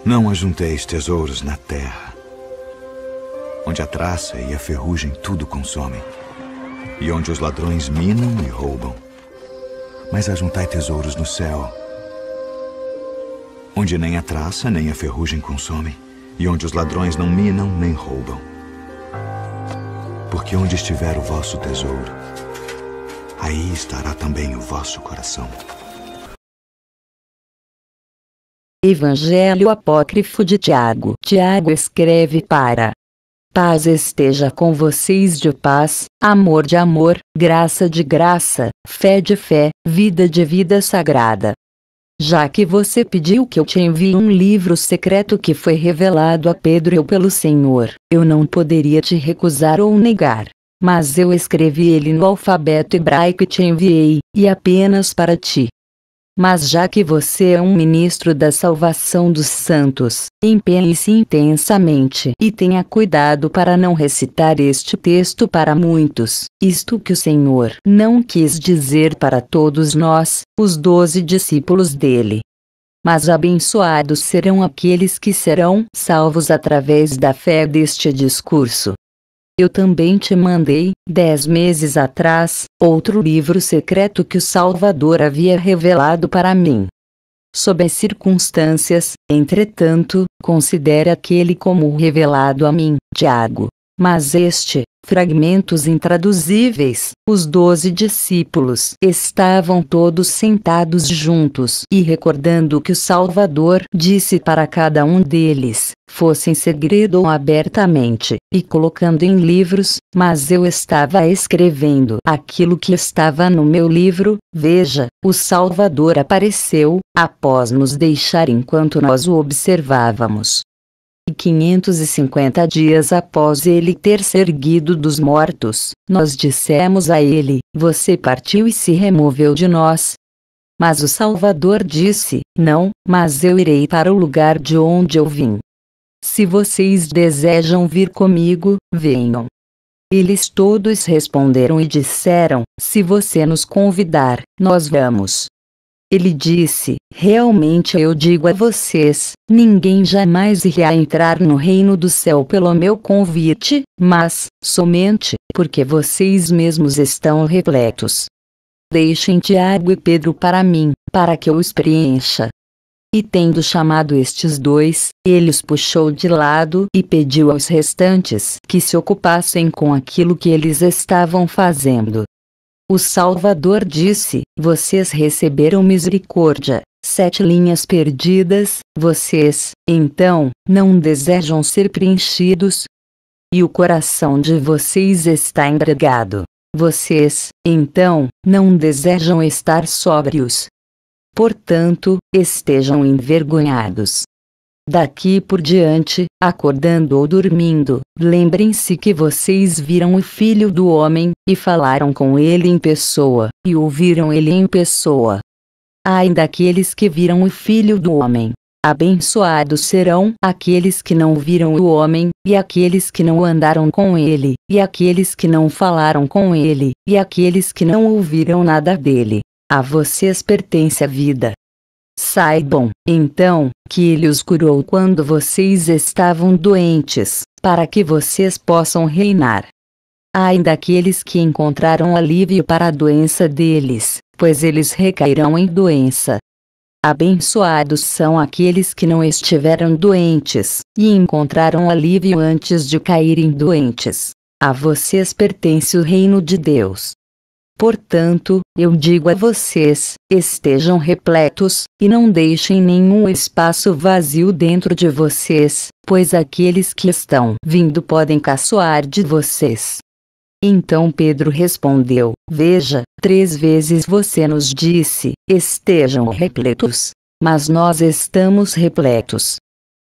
Não ajunteis tesouros na terra, onde a traça e a ferrugem tudo consomem, e onde os ladrões minam e roubam. Mas ajuntai tesouros no céu, onde nem a traça nem a ferrugem consomem, e onde os ladrões não minam nem roubam. Porque onde estiver o vosso tesouro, aí estará também o vosso coração. Evangelho Apócrifo de Tiago. Tiago escreve para: paz esteja com vocês, de paz, amor de amor, graça de graça, fé de fé, vida de vida sagrada. Já que você pediu que eu te envie um livro secreto que foi revelado a Pedro pelo Senhor, eu não poderia te recusar ou negar. Mas eu escrevi ele no alfabeto hebraico e te enviei, e apenas para ti. Mas já que você é um ministro da salvação dos santos, empenhe-se intensamente e tenha cuidado para não recitar este texto para muitos, isto que o Senhor não quis dizer para todos nós, os 12 discípulos dele. Mas abençoados serão aqueles que serão salvos através da fé deste discurso. Eu também te mandei, 10 meses atrás, outro livro secreto que o Salvador havia revelado para mim. Sob as circunstâncias, entretanto, considere aquele como revelado a mim, Tiago. Mas fragmentos intraduzíveis, os 12 discípulos estavam todos sentados juntos e recordando o que o Salvador disse para cada um deles, fosse em segredo ou abertamente, e colocando em livros, mas eu estava escrevendo aquilo que estava no meu livro. Veja, o Salvador apareceu, após nos deixar enquanto nós o observávamos. E 550 dias após ele ter se erguido dos mortos, nós dissemos a ele: você partiu e se removeu de nós. Mas o Salvador disse: não, mas eu irei para o lugar de onde eu vim. Se vocês desejam vir comigo, venham. Eles todos responderam e disseram: se você nos convidar, nós vamos. Ele disse: realmente eu digo a vocês, ninguém jamais irá entrar no reino do céu pelo meu convite, mas, somente, porque vocês mesmos estão repletos. Deixem Tiago e Pedro para mim, para que eu os preencha. E tendo chamado estes 2, ele os puxou de lado e pediu aos restantes que se ocupassem com aquilo que eles estavam fazendo. O Salvador disse: vocês receberam misericórdia, 7 linhas perdidas, vocês, então, não desejam ser preenchidos? E o coração de vocês está embriagado. Vocês, então, não desejam estar sóbrios. Portanto, estejam envergonhados. Daqui por diante, acordando ou dormindo, lembrem-se que vocês viram o Filho do Homem, e falaram com ele em pessoa, e ouviram ele em pessoa. Ai daqueles que viram o Filho do Homem! Abençoados serão aqueles que não viram o homem, e aqueles que não andaram com ele, e aqueles que não falaram com ele, e aqueles que não ouviram nada dele. A vocês pertence a vida. Saibam, então, que ele os curou quando vocês estavam doentes, para que vocês possam reinar. Ai daqueles que encontraram alívio para a doença deles, pois eles recairão em doença. Abençoados são aqueles que não estiveram doentes, e encontraram alívio antes de caírem doentes. A vocês pertence o reino de Deus. Portanto, eu digo a vocês, estejam repletos, e não deixem nenhum espaço vazio dentro de vocês, pois aqueles que estão vindo podem caçoar de vocês. Então Pedro respondeu: veja, 3 vezes você nos disse, estejam repletos. Mas nós estamos repletos.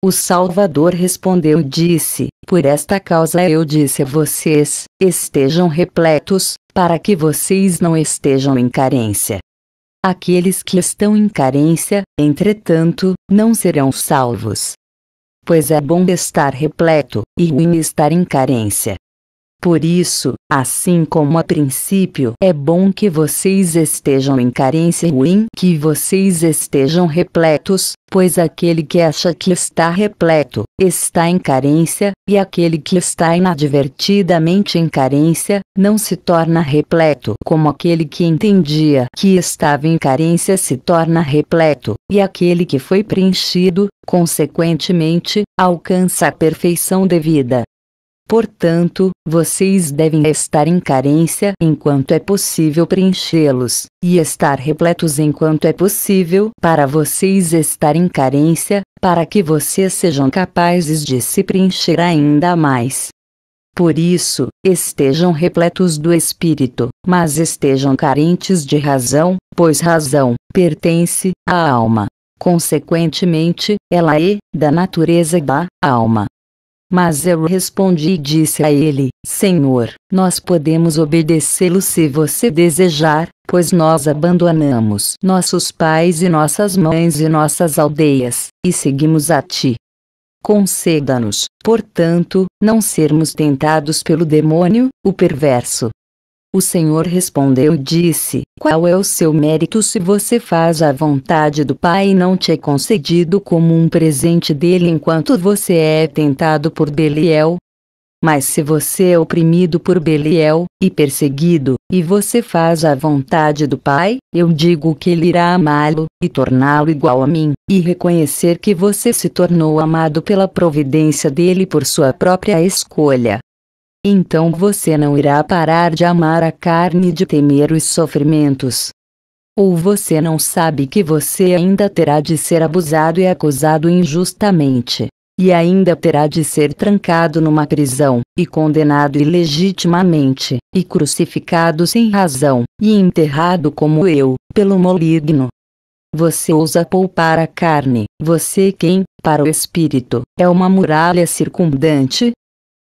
O Salvador respondeu e disse: por esta causa eu disse a vocês, estejam repletos, para que vocês não estejam em carência. Aqueles que estão em carência, entretanto, não serão salvos. Pois é bom estar repleto, e ruim estar em carência. Por isso, assim como a princípio é bom que vocês estejam em carência ruim, que vocês estejam repletos, pois aquele que acha que está repleto, está em carência, e aquele que está inadvertidamente em carência, não se torna repleto, como aquele que entendia que estava em carência se torna repleto, e aquele que foi preenchido, consequentemente, alcança a perfeição devida. Portanto, vocês devem estar em carência enquanto é possível preenchê-los, e estar repletos enquanto é possível para vocês estar em carência, para que vocês sejam capazes de se preencher ainda mais. Por isso, estejam repletos do Espírito, mas estejam carentes de razão, pois razão pertence à alma. Consequentemente, ela é da natureza da alma. Mas eu respondi e disse a ele: Senhor, nós podemos obedecê-lo se você desejar, pois nós abandonamos nossos pais e nossas mães e nossas aldeias, e seguimos a ti. Conceda-nos, portanto, não sermos tentados pelo demônio, o perverso. O Senhor respondeu e disse: Qual é o seu mérito se você faz a vontade do Pai e não te é concedido como um presente dele enquanto você é tentado por Beliel? Mas se você é oprimido por Beliel, e perseguido, e você faz a vontade do Pai, eu digo que ele irá amá-lo, e torná-lo igual a mim, e reconhecer que você se tornou amado pela providência dele por sua própria escolha. Então você não irá parar de amar a carne e de temer os sofrimentos. Ou você não sabe que você ainda terá de ser abusado e acusado injustamente, e ainda terá de ser trancado numa prisão, e condenado ilegitimamente, e crucificado sem razão, e enterrado como eu, pelo maligno. Você ousa poupar a carne, você quem, para o espírito, é uma muralha circundante?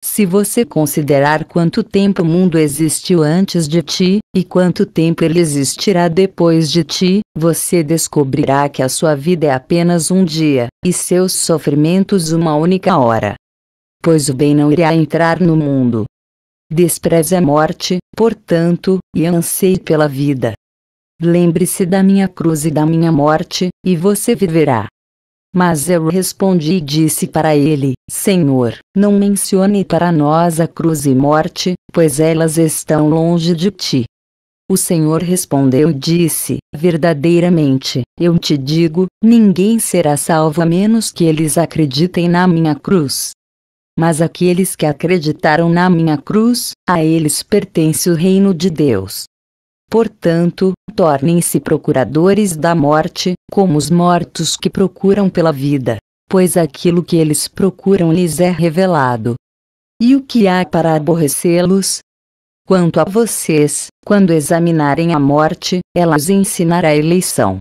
Se você considerar quanto tempo o mundo existiu antes de ti, e quanto tempo ele existirá depois de ti, você descobrirá que a sua vida é apenas um dia, e seus sofrimentos uma única hora. Pois o bem não irá entrar no mundo. Despreze a morte, portanto, e anseie pela vida. Lembre-se da minha cruz e da minha morte, e você viverá. Mas eu respondi e disse para ele: Senhor, não mencione para nós a cruz e morte, pois elas estão longe de ti. O Senhor respondeu e disse: Verdadeiramente, eu te digo, ninguém será salvo a menos que eles acreditem na minha cruz. Mas aqueles que acreditaram na minha cruz, a eles pertence o reino de Deus. Portanto, tornem-se procuradores da morte, como os mortos que procuram pela vida, pois aquilo que eles procuram lhes é revelado. E o que há para aborrecê-los? Quanto a vocês, quando examinarem a morte, ela os ensinará a eleição.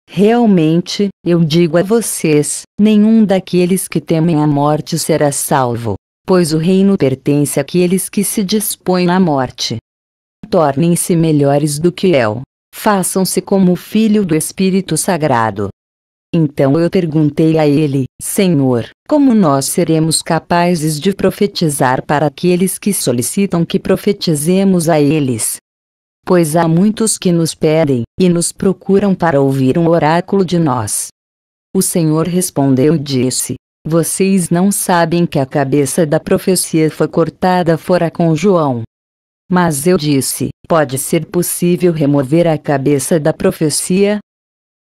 Realmente, eu digo a vocês, nenhum daqueles que temem a morte será salvo, pois o reino pertence àqueles que se dispõem à morte. Tornem-se melhores do que eu. Façam-se como o Filho do Espírito Sagrado. Então eu perguntei a ele: Senhor, como nós seremos capazes de profetizar para aqueles que solicitam que profetizemos a eles? Pois há muitos que nos pedem, e nos procuram para ouvir um oráculo de nós. O Senhor respondeu e disse: Vocês não sabem que a cabeça da profecia foi cortada fora com João. Mas eu disse: Pode ser possível remover a cabeça da profecia?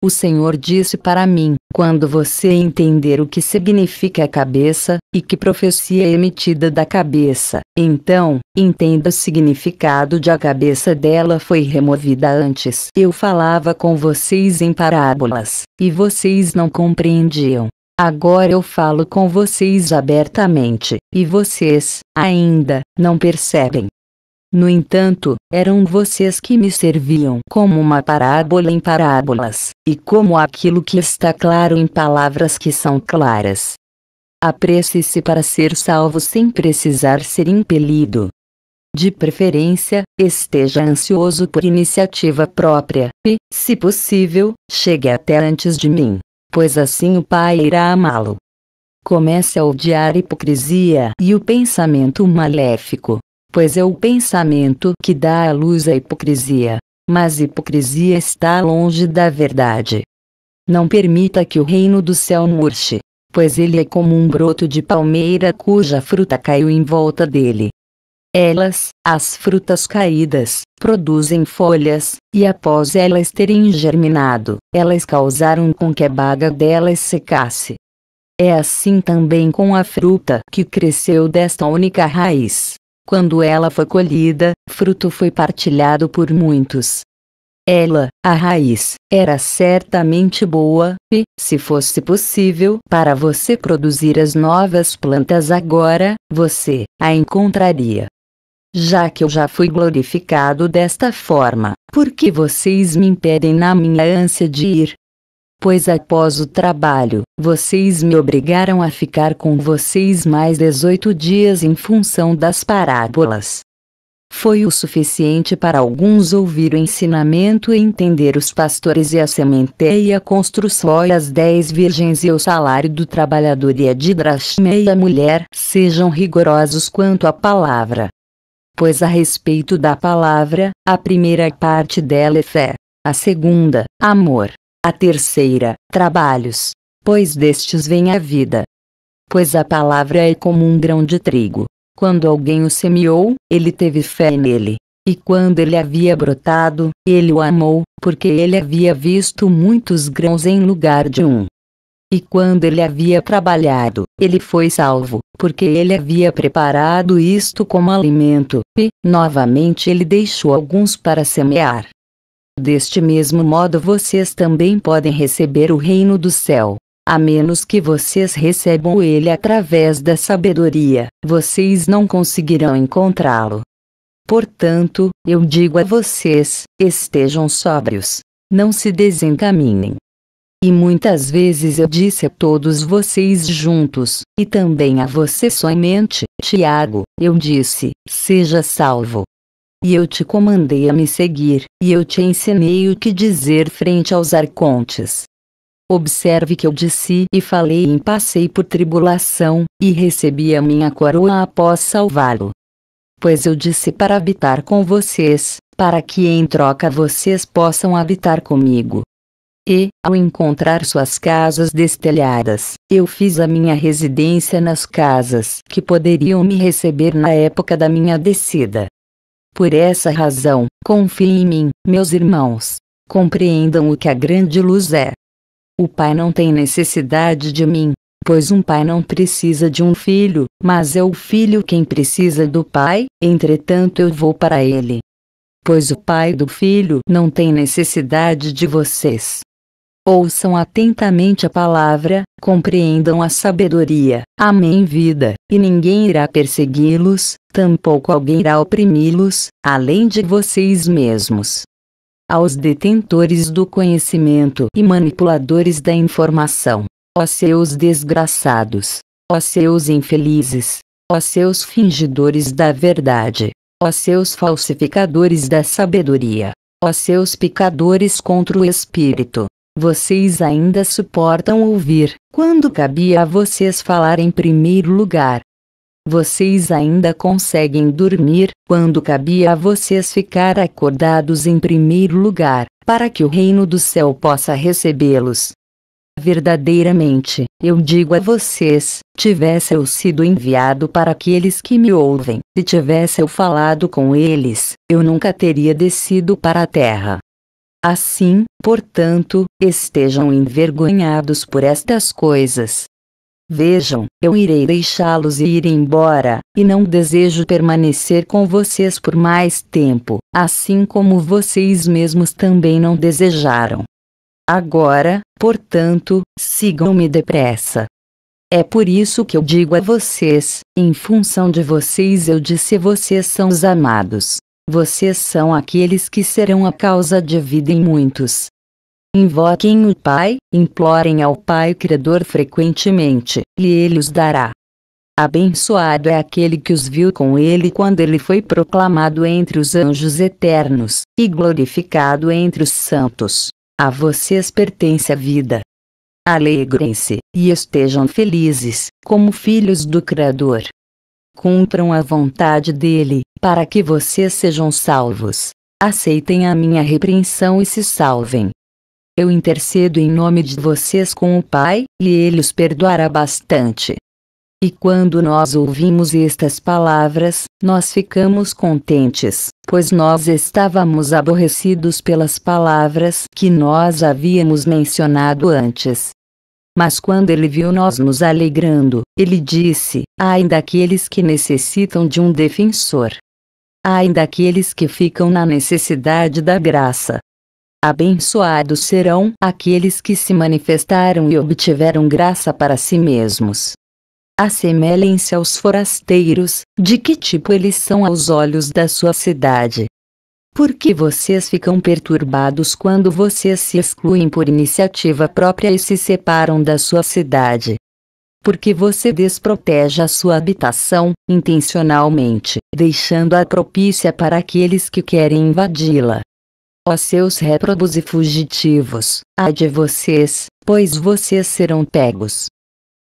O Senhor disse para mim: Quando você entender o que significa a cabeça, e que profecia é emitida da cabeça, então, entenda o significado de a cabeça dela foi removida antes. Eu falava com vocês em parábolas, e vocês não compreendiam. Agora eu falo com vocês abertamente, e vocês, ainda, não percebem. No entanto, eram vocês que me serviam como uma parábola em parábolas, e como aquilo que está claro em palavras que são claras. Apresse-se para ser salvo sem precisar ser impelido. De preferência, esteja ansioso por iniciativa própria, e, se possível, chegue até antes de mim, pois assim o Pai irá amá-lo. Comece a odiar a hipocrisia e o pensamento maléfico. pois é o pensamento que dá à luz a hipocrisia, mas hipocrisia está longe da verdade. Não permita que o reino do céu murche, pois ele é como um broto de palmeira cuja fruta caiu em volta dele. Elas, as frutas caídas, produzem folhas, e após elas terem germinado, elas causaram com que a baga delas secasse. É assim também com a fruta que cresceu desta única raiz. Quando ela foi colhida, fruto foi partilhado por muitos. Ela, a raiz, era certamente boa, e, se fosse possível para você produzir as novas plantas agora, você a encontraria. Já que eu já fui glorificado desta forma, por que vocês me impedem na minha ânsia de ir? Pois após o trabalho, vocês me obrigaram a ficar com vocês mais 18 dias em função das parábolas. Foi o suficiente para alguns ouvir o ensinamento e entender os pastores e a sementeia e a construção e as 10 virgens e o salário do trabalhador e a didrachma e a mulher. Sejam rigorosos quanto à palavra. Pois a respeito da palavra, a primeira parte dela é fé, a segunda, amor, a terceira, trabalhos, pois destes vem a vida. Pois a palavra é como um grão de trigo. Quando alguém o semeou, ele teve fé nele. E quando ele havia brotado, ele o amou, porque ele havia visto muitos grãos em lugar de um. E quando ele havia trabalhado, ele foi salvo, porque ele havia preparado isto como alimento, e, novamente ele deixou alguns para semear. Deste mesmo modo vocês também podem receber o reino do céu. A menos que vocês recebam ele através da sabedoria, vocês não conseguirão encontrá-lo. Portanto, eu digo a vocês, estejam sóbrios. Não se desencaminhem. E muitas vezes eu disse a todos vocês juntos, e também a você somente, Tiago, eu disse, seja salvo. E eu te comandei a me seguir, e eu te ensinei o que dizer frente aos arcontes. Observe que eu disse e falei e passei por tribulação, e recebi a minha coroa após salvá-lo. Pois eu disse para habitar com vocês, para que em troca vocês possam habitar comigo. E, ao encontrar suas casas destelhadas, eu fiz a minha residência nas casas que poderiam me receber na época da minha descida. Por essa razão, confiem em mim, meus irmãos. Compreendam o que a grande luz é. O pai não tem necessidade de mim, pois um pai não precisa de um filho, mas é o filho quem precisa do pai, entretanto eu vou para ele. Pois o pai do filho não tem necessidade de vocês. Ouçam atentamente a palavra, compreendam a sabedoria, amém vida, e ninguém irá persegui-los, tampouco alguém irá oprimi-los, além de vocês mesmos. Aos detentores do conhecimento e manipuladores da informação, ó seus desgraçados, ó seus infelizes, ó seus fingidores da verdade, ó seus falsificadores da sabedoria, ó seus pecadores contra o Espírito, vocês ainda suportam ouvir, quando cabia a vocês falar em primeiro lugar. Vocês ainda conseguem dormir, quando cabia a vocês ficar acordados em primeiro lugar, para que o reino do céu possa recebê-los. Verdadeiramente, eu digo a vocês, tivesse eu sido enviado para aqueles que me ouvem, se tivesse eu falado com eles, eu nunca teria descido para a terra. Assim, portanto, estejam envergonhados por estas coisas. Vejam, eu irei deixá-los e ir embora, e não desejo permanecer com vocês por mais tempo, assim como vocês mesmos também não desejaram. Agora, portanto, sigam-me depressa. É por isso que eu digo a vocês, em função de vocês eu disse vocês são os amados. Vocês são aqueles que serão a causa de vida em muitos. Invoquem o Pai, implorem ao Pai Criador frequentemente, e Ele os dará. Abençoado é aquele que os viu com Ele quando Ele foi proclamado entre os anjos eternos, e glorificado entre os santos. A vocês pertence a vida. Alegrem-se, e estejam felizes, como filhos do Criador. cumpram a vontade dele, para que vocês sejam salvos. Aceitem a minha repreensão e se salvem. Eu intercedo em nome de vocês com o Pai, e ele os perdoará bastante. E quando nós ouvimos estas palavras, nós ficamos contentes, pois nós estávamos aborrecidos pelas palavras que nós havíamos mencionado antes. Mas quando ele viu nós nos alegrando, ele disse: ai daqueles que necessitam de um defensor. Ai daqueles que ficam na necessidade da graça. Abençoados serão aqueles que se manifestaram e obtiveram graça para si mesmos. Assemelhem-se aos forasteiros, de que tipo eles são aos olhos da sua cidade. Por que vocês ficam perturbados quando vocês se excluem por iniciativa própria e se separam da sua cidade? Porque você desprotege a sua habitação, intencionalmente, deixando-a propícia para aqueles que querem invadi-la. Ó seus réprobos e fugitivos, ai de vocês, pois vocês serão pegos.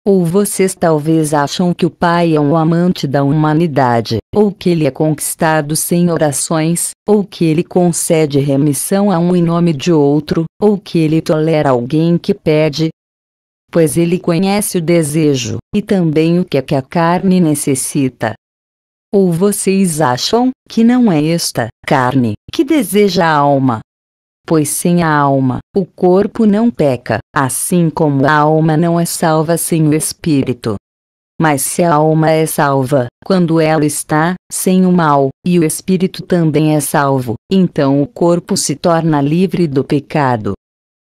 Ou vocês talvez acham que o Pai é um amante da humanidade, ou que ele é conquistado sem orações, ou que ele concede remissão a um em nome de outro, ou que ele tolera alguém que pede. Pois ele conhece o desejo, e também o que é que a carne necessita. Ou vocês acham que não é esta carne que deseja a alma? Pois sem a alma, o corpo não peca, assim como a alma não é salva sem o espírito. Mas se a alma é salva, quando ela está sem o mal, e o espírito também é salvo, então o corpo se torna livre do pecado.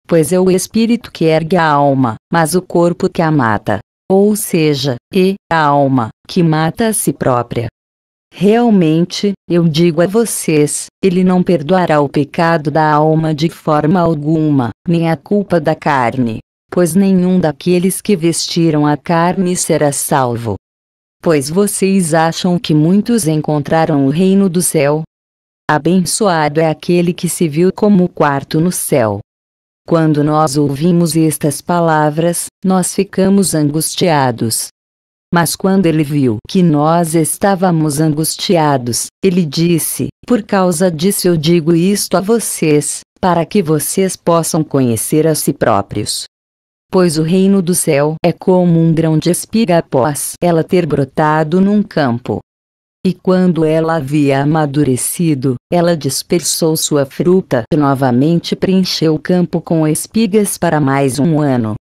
Pois é o espírito que ergue a alma, mas o corpo que a mata. Ou seja, a alma, que mata a si própria. Realmente, eu digo a vocês, ele não perdoará o pecado da alma de forma alguma, nem a culpa da carne. Pois nenhum daqueles que vestiram a carne será salvo. Pois vocês acham que muitos encontraram o reino do céu? Abençoado é aquele que se viu como o quarto no céu. Quando nós ouvimos estas palavras, nós ficamos angustiados. Mas quando ele viu que nós estávamos angustiados, ele disse: por causa disso eu digo isto a vocês, para que vocês possam conhecer a si próprios. Pois o reino do céu é como um grão de espiga após ela ter brotado num campo. E quando ela havia amadurecido, ela dispersou sua fruta e novamente preencheu o campo com espigas para mais um ano.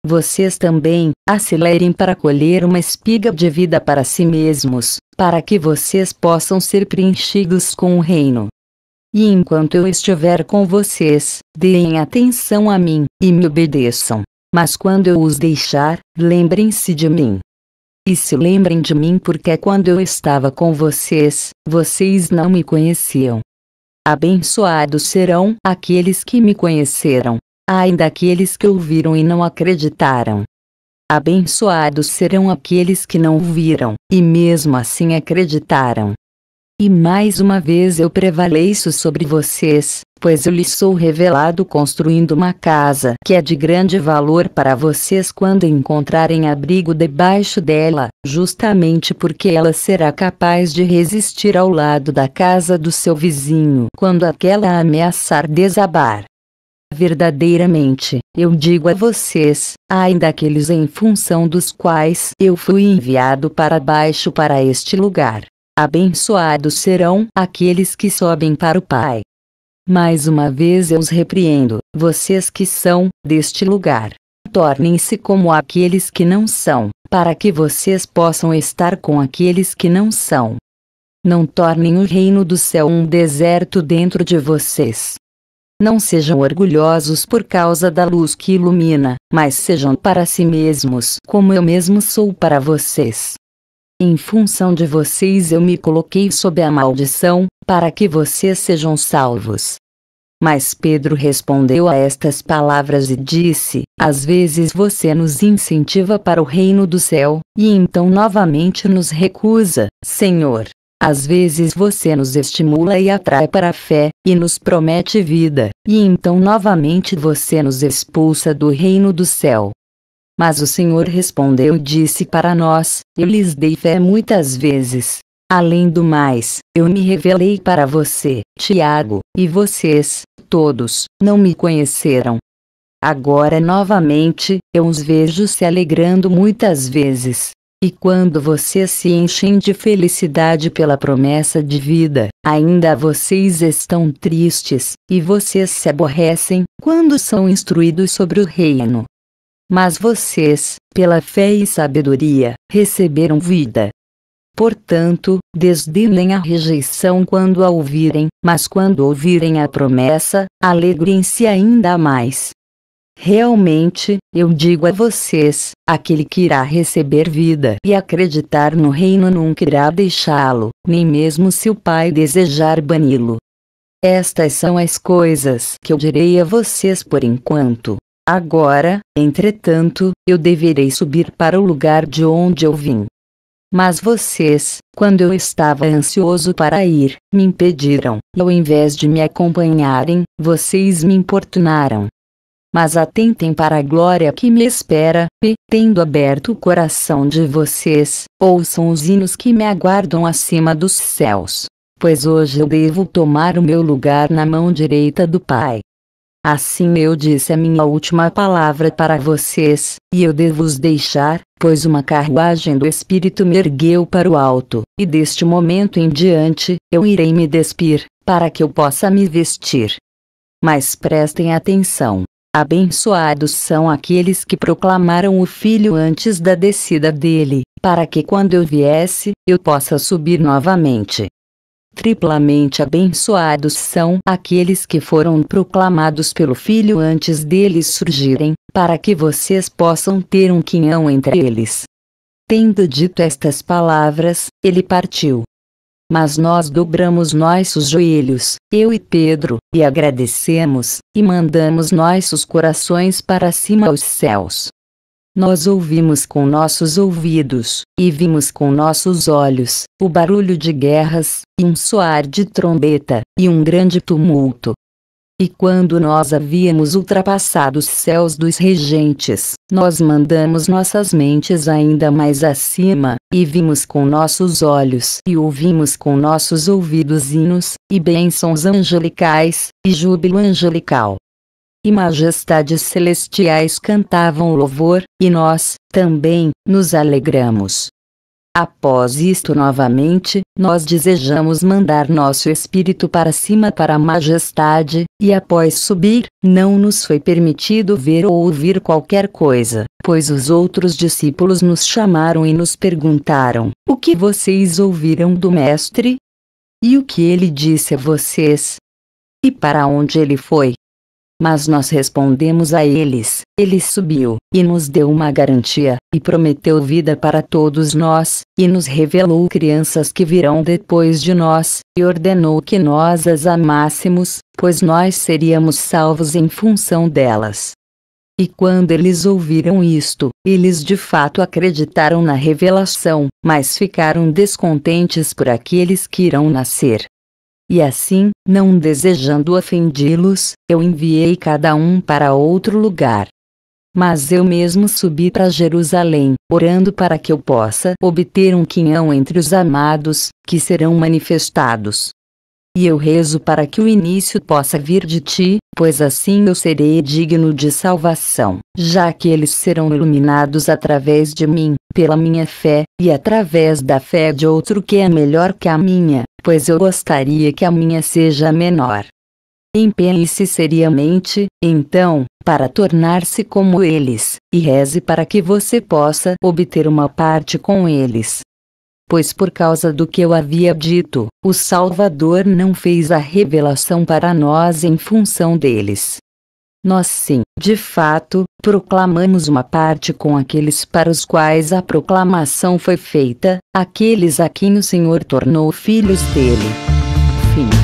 Vocês também, acelerem para colher uma espiga de vida para si mesmos, para que vocês possam ser preenchidos com o reino. E enquanto eu estiver com vocês, deem atenção a mim, e me obedeçam. Mas quando eu os deixar, lembrem-se de mim. E se lembrem de mim porque quando eu estava com vocês, vocês não me conheciam. Abençoados serão aqueles que me conheceram. Ai daqueles que ouviram e não acreditaram. Abençoados serão aqueles que não viram, e mesmo assim acreditaram. E mais uma vez eu prevaleço sobre vocês, pois eu lhes sou revelado construindo uma casa que é de grande valor para vocês quando encontrarem abrigo debaixo dela, justamente porque ela será capaz de resistir ao lado da casa do seu vizinho quando aquela ameaçar desabar. Verdadeiramente, eu digo a vocês, ai daqueles em função dos quais eu fui enviado para baixo para este lugar. Abençoados serão aqueles que sobem para o Pai. Mais uma vez eu os repreendo, vocês que são deste lugar. Tornem-se como aqueles que não são, para que vocês possam estar com aqueles que não são. Não tornem o reino do céu um deserto dentro de vocês. Não sejam orgulhosos por causa da luz que ilumina, mas sejam para si mesmos como eu mesmo sou para vocês. Em função de vocês eu me coloquei sob a maldição, para que vocês sejam salvos. Mas Pedro respondeu a estas palavras e disse: às vezes você nos incentiva para o reino do céu, e então novamente nos recusa, Senhor. Às vezes você nos estimula e atrai para a fé, e nos promete vida, e então novamente você nos expulsa do reino do céu. Mas o Senhor respondeu e disse para nós: eu lhes dei fé muitas vezes. Além do mais, eu me revelei para você, Tiago, e vocês, todos, não me conheceram. Agora novamente, eu os vejo se alegrando muitas vezes. E quando vocês se enchem de felicidade pela promessa de vida, ainda vocês estão tristes, e vocês se aborrecem, quando são instruídos sobre o reino. Mas vocês, pela fé e sabedoria, receberam vida. Portanto, desdenem a rejeição quando a ouvirem, mas quando ouvirem a promessa, alegrem-se ainda mais. Realmente, eu digo a vocês, aquele que irá receber vida e acreditar no reino nunca irá deixá-lo, nem mesmo se o Pai desejar bani-lo. Estas são as coisas que eu direi a vocês por enquanto. Agora, entretanto, eu deverei subir para o lugar de onde eu vim. Mas vocês, quando eu estava ansioso para ir, me impediram, e ao invés de me acompanharem, vocês me importunaram. Mas atentem para a glória que me espera, e, tendo aberto o coração de vocês, ouçam os hinos que me aguardam acima dos céus. Pois hoje eu devo tomar o meu lugar na mão direita do Pai. Assim eu disse a minha última palavra para vocês, e eu devo os deixar, pois uma carruagem do Espírito me ergueu para o alto, e deste momento em diante, eu irei me despir, para que eu possa me vestir. Mas prestem atenção. Abençoados são aqueles que proclamaram o Filho antes da descida dele, para que quando eu viesse, eu possa subir novamente. Triplamente abençoados são aqueles que foram proclamados pelo Filho antes deles surgirem, para que vocês possam ter um quinhão entre eles. Tendo dito estas palavras, ele partiu. Mas nós dobramos nossos joelhos, eu e Pedro, e agradecemos, e mandamos nossos corações para cima aos céus. Nós ouvimos com nossos ouvidos, e vimos com nossos olhos, o barulho de guerras, e um soar de trombeta, e um grande tumulto. E quando nós havíamos ultrapassado os céus dos regentes, nós mandamos nossas mentes ainda mais acima, e vimos com nossos olhos e ouvimos com nossos ouvidos hinos, e bênçãos angelicais, e júbilo angelical. E majestades celestiais cantavam louvor, e nós, também, nos alegramos. Após isto novamente, nós desejamos mandar nosso espírito para cima para a majestade, e após subir, não nos foi permitido ver ou ouvir qualquer coisa, pois os outros discípulos nos chamaram e nos perguntaram: o que vocês ouviram do Mestre? E o que ele disse a vocês? E para onde ele foi? Mas nós respondemos a eles: ele subiu, e nos deu uma garantia, e prometeu vida para todos nós, e nos revelou crianças que virão depois de nós, e ordenou que nós as amássemos, pois nós seríamos salvos em função delas. E quando eles ouviram isto, eles de fato acreditaram na revelação, mas ficaram descontentes por aqueles que irão nascer. E assim, não desejando ofendi-los, eu enviei cada um para outro lugar. Mas eu mesmo subi para Jerusalém, orando para que eu possa obter um quinhão entre os amados, que serão manifestados. E eu rezo para que o início possa vir de ti, pois assim eu serei digno de salvação, já que eles serão iluminados através de mim, pela minha fé, e através da fé de outro que é melhor que a minha, pois eu gostaria que a minha seja menor. Empenhe-se seriamente, então, para tornar-se como eles, e reze para que você possa obter uma parte com eles. Pois por causa do que eu havia dito, o Salvador não fez a revelação para nós em função deles. Nós sim, de fato, proclamamos uma parte com aqueles para os quais a proclamação foi feita, aqueles a quem o Senhor tornou filhos dele. Fim.